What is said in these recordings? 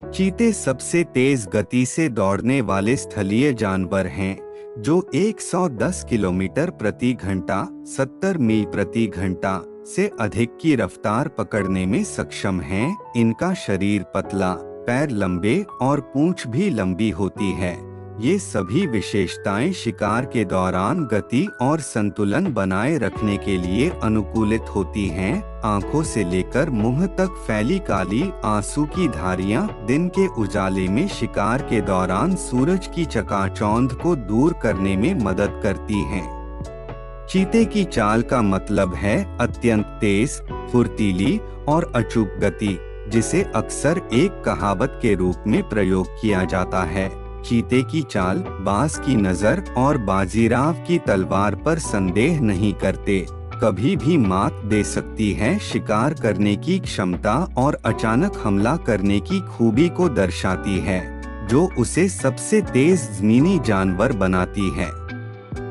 चीते सबसे तेज गति से दौड़ने वाले स्थलीय जानवर हैं, जो 110 किलोमीटर प्रति घंटा 70 मील प्रति घंटा से अधिक की रफ्तार पकड़ने में सक्षम हैं। इनका शरीर पतला, पैर लंबे और पूंछ भी लंबी होती है। ये सभी विशेषताएं शिकार के दौरान गति और संतुलन बनाए रखने के लिए अनुकूलित होती हैं। आंखों से लेकर मुंह तक फैली काली आंसू की धारियां दिन के उजाले में शिकार के दौरान सूरज की चकाचौंध को दूर करने में मदद करती हैं। चीते की चाल का मतलब है अत्यंत तेज, फुर्तीली और अचूक गति, जिसे अक्सर एक कहावत के रूप में प्रयोग किया जाता है। चीते की चाल बाज की नजर और बाजीराव की तलवार पर संदेह नहीं करते, कभी भी मात दे सकती है। शिकार करने की क्षमता और अचानक हमला करने की खूबी को दर्शाती है, जो उसे सबसे तेज जमीनी जानवर बनाती है।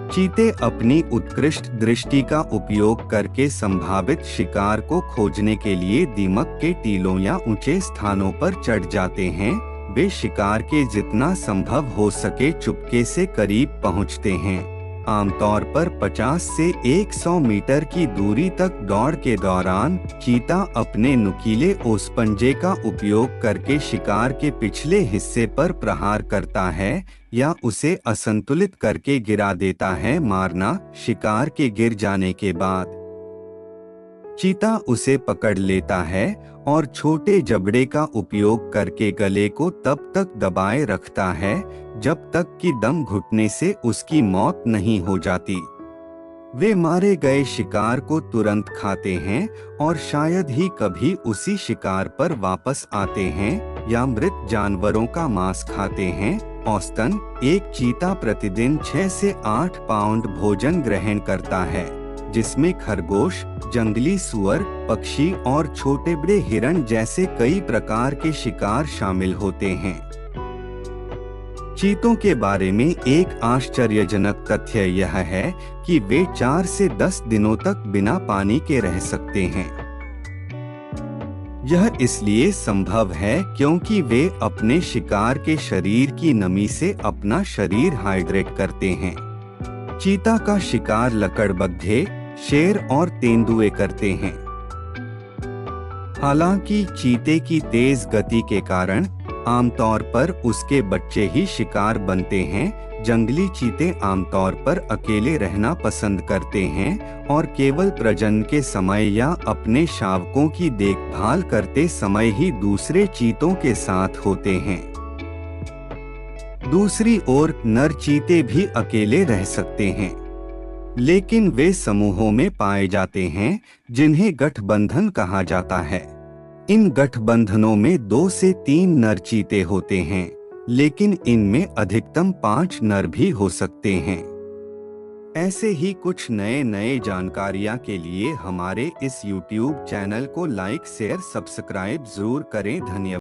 चीते अपनी उत्कृष्ट दृष्टि का उपयोग करके संभावित शिकार को खोजने के लिए दीमक के टीलों या ऊंचे स्थानों पर चढ़ जाते हैं। वे शिकार के जितना संभव हो सके चुपके से करीब पहुंचते हैं। आमतौर पर 50 से 100 मीटर की दूरी तक दौड़ के दौरान चीता अपने नुकीले ओसपंजे का उपयोग करके शिकार के पिछले हिस्से पर प्रहार करता है या उसे असंतुलित करके गिरा देता है। मारना: शिकार के गिर जाने के बाद चीता उसे पकड़ लेता है और छोटे जबड़े का उपयोग करके गले को तब तक दबाए रखता है जब तक कि दम घुटने से उसकी मौत नहीं हो जाती। वे मारे गए शिकार को तुरंत खाते हैं और शायद ही कभी उसी शिकार पर वापस आते हैं या मृत जानवरों का मांस खाते हैं। औसतन एक चीता प्रतिदिन 6 से 8 पाउंड भोजन ग्रहण करता है, जिसमें खरगोश, जंगली सुअर, पक्षी और छोटे बड़े हिरण जैसे कई प्रकार के शिकार शामिल होते हैं। चीतों के बारे में एक आश्चर्यजनक तथ्य यह है कि वे 4 से 10 दिनों तक बिना पानी के रह सकते हैं। यह इसलिए संभव है क्योंकि वे अपने शिकार के शरीर की नमी से अपना शरीर हाइड्रेट करते हैं। चीता का शिकार लकड़बग्घे, शेर और तेंदुए करते हैं। हालांकि चीते की तेज गति के कारण आमतौर पर उसके बच्चे ही शिकार बनते हैं। जंगली चीते आमतौर पर अकेले रहना पसंद करते हैं और केवल प्रजनन के समय या अपने शावकों की देखभाल करते समय ही दूसरे चीतों के साथ होते हैं। दूसरी ओर नर चीते भी अकेले रह सकते हैं, लेकिन वे समूहों में पाए जाते हैं जिन्हें गठबंधन कहा जाता है। इन गठबंधनों में 2 से 3 नर चीते होते हैं, लेकिन इनमें अधिकतम 5 नर भी हो सकते हैं। ऐसे ही कुछ नए जानकारियां के लिए हमारे इस YouTube चैनल को लाइक, शेयर, सब्सक्राइब जरूर करें। धन्यवाद।